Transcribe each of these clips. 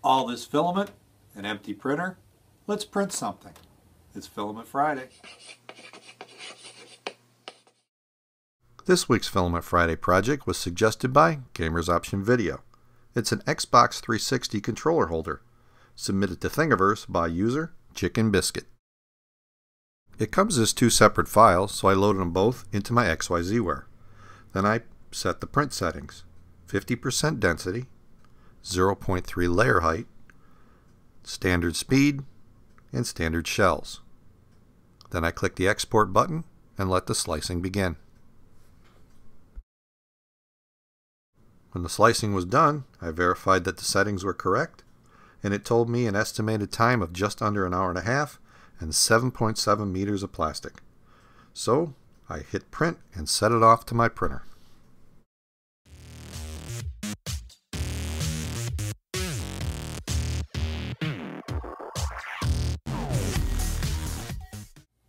All this filament, an empty printer, let's print something. It's Filament Friday. This week's Filament Friday project was suggested by Gamers Option Video. It's an Xbox 360 controller holder, submitted to Thingiverse by user Chicken Biscuit. It comes as two separate files, so I loaded them both into my XYZware. Then I set the print settings: 50% density, 0.3 layer height, standard speed, and standard shells. Then I click the export button and let the slicing begin. When the slicing was done, I verified that the settings were correct, and it told me an estimated time of just under an hour and a half and 7.7 meters of plastic. So I hit print and set it off to my printer.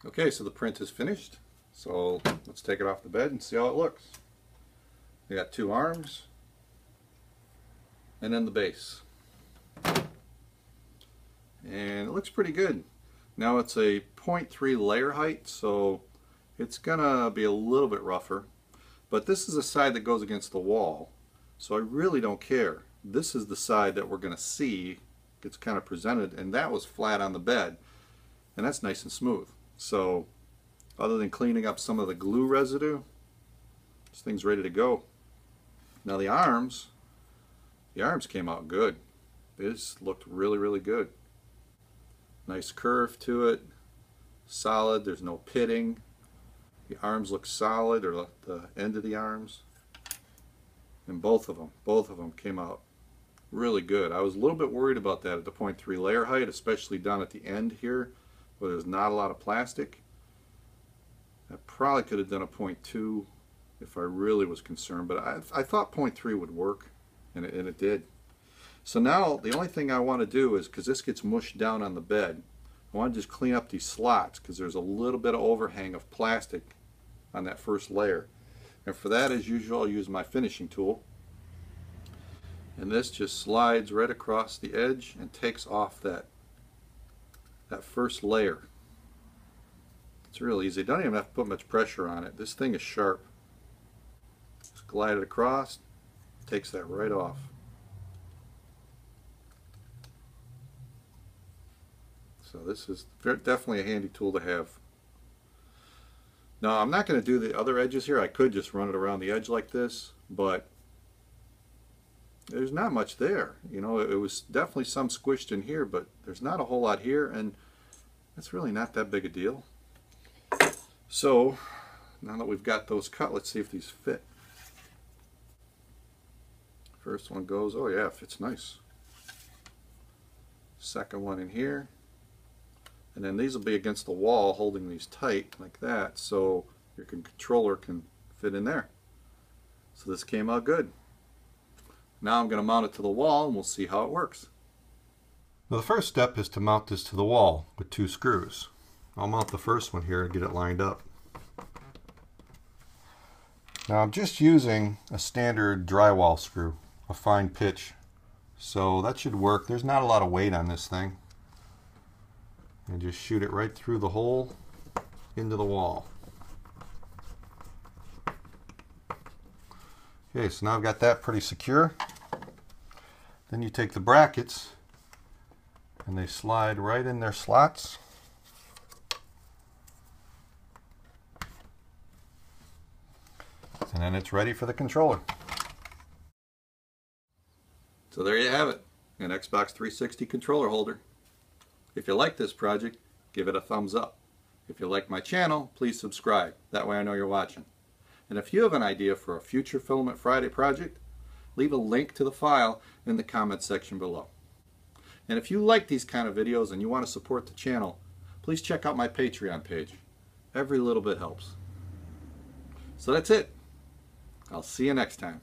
Okay, so the print is finished. So let's take it off the bed and see how it looks. We got two arms and then the base. And it looks pretty good. Now it's a 0.3 layer height, so it's gonna be a little bit rougher. But this is a side that goes against the wall, so I really don't care. This is the side that we're gonna see gets kind of presented, and that was flat on the bed, and that's nice and smooth. So other than cleaning up some of the glue residue, this thing's ready to go. Now the arms came out good. This looked really good. Nice curve to it, solid, there's no pitting. The arms look solid, or the end of the arms. And both of them came out really good. I was a little bit worried about that at the 0.3 layer height, especially down at the end here, where there's not a lot of plastic. I probably could have done a 0.2 if I really was concerned, but I thought 0.3 would work, and it did. So now the only thing I want to do is, because this gets mushed down on the bed, I want to just clean up these slots because there's a little bit of overhang of plastic on that first layer. And for that, as usual, I'll use my finishing tool. And this just slides right across the edge and takes off that first layer. It's real easy. Don't even have to put much pressure on it. This thing is sharp. Just glide it across, takes that right off. So this is definitely a handy tool to have. Now I'm not going to do the other edges here. I could just run it around the edge like this, but there's not much there. You know, it was definitely some squished in here, but there's not a whole lot here, and it's really not that big a deal. So now that we've got those cut, let's see if these fit. First one goes, oh yeah, it fits nice. Second one in here. And then these will be against the wall, holding these tight like that, so your controller can fit in there. So this came out good. Now I'm going to mount it to the wall and we'll see how it works. Now the first step is to mount this to the wall with two screws. I'll mount the first one here and get it lined up. Now I'm just using a standard drywall screw, a fine pitch, so that should work. There's not a lot of weight on this thing. And just shoot it right through the hole into the wall. Okay, so now I've got that pretty secure. Then you take the brackets and they slide right in their slots. And then it's ready for the controller. So there you have it, an Xbox 360 controller holder. If you like this project, give it a thumbs up. If you like my channel, please subscribe. That way I know you're watching. And if you have an idea for a future Filament Friday project, leave a link to the file in the comments section below. And if you like these kind of videos and you want to support the channel, please check out my Patreon page. Every little bit helps. So that's it. I'll see you next time.